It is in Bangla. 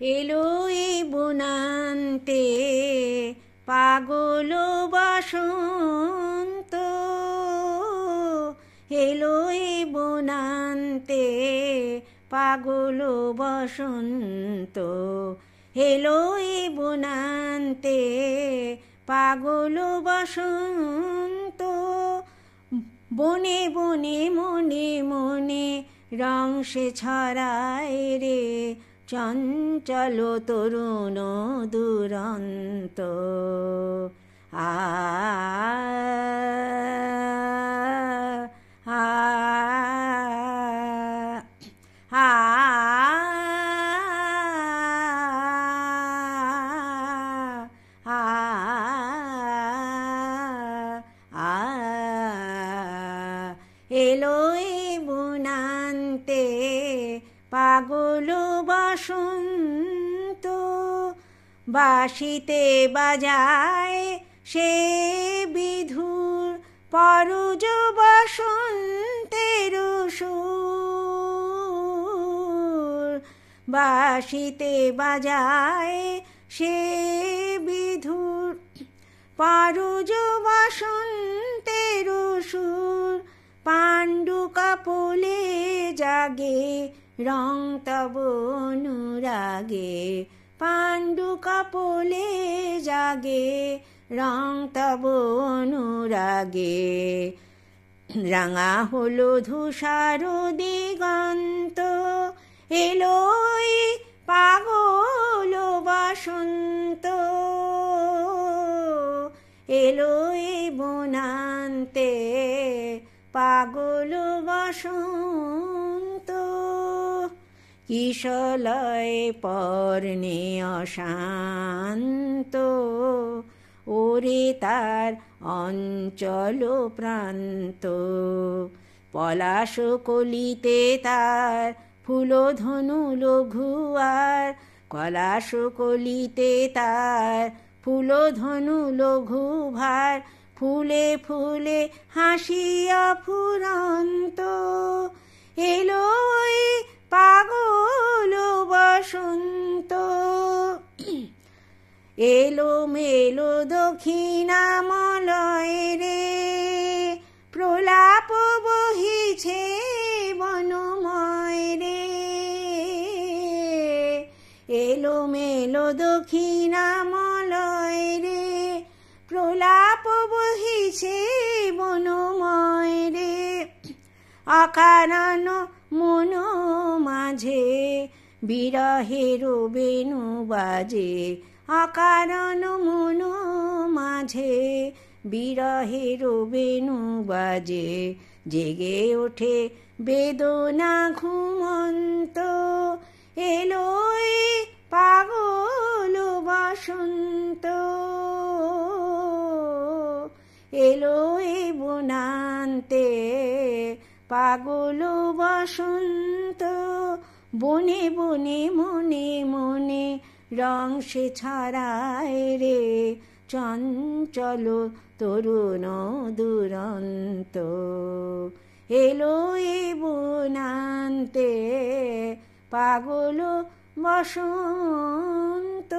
এলো এ বুনান্তে পাগল বসন্ত, এলো এ বুনান্তে পাগল বসন্ত, এলো এ বুনান্তে পাগল বসন্ত। বনে বনে মনে মনে রং সে ছড়ায় রে, চঞ্চল তরুণ দুরন্ত। আ আ আ এলো এ বুনান্তে পাগল বসন্ত। বাঁশিতে বাজায় সে বিধুর পরজ বসন্তের সুর, বাঁশিতে বাজায় সে বিধুর পরজ বসন্তের সুর। পাণ্ডু কপোলে জাগে রং তব অনুরাগে, পাণ্ডু কপোলে জাগে রং তব অনুরাগে। রাঙা হলো ধূসর দিগন্ত, এলো পাগল বসন্ত, এলো বুনান্তে পাগল বসন্ত। কিশলয় পর্ণে অশান্ত, ওরে তার অঞ্চল প্রান্ত। পলাশ কলিতে তার ফুলধনু লঘুয়ার, পলাশ কলিতে তার ফুলধনু লঘুভার। ফুলে ফুলে হাসিয়া ফুরন্ত, এলো পাগল বসন্ত। এলো মেলো দক্ষিণামলয় রে, প্রলাপ বহিছে বনময় রে। এলো মেলো দক্ষিণামলয় রে, প্রলাপ বহিছে বনময় রে। অকারণ মন মাঝে বিরহের বেণু বাজে, অকারণ মন মাঝে বিরহের বেণু বাজে। জেগে ওঠে বেদনা ঘুমন্ত, এলো পাগল বসন্ত, এলো বুনান্তে পাগল বসন্ত। বনে বনে মনে মনে রং সে ছড়ায় রে, চঞ্চল তরুণ দুরন্ত। এলো বুনান্তে পাগল বসন্ত।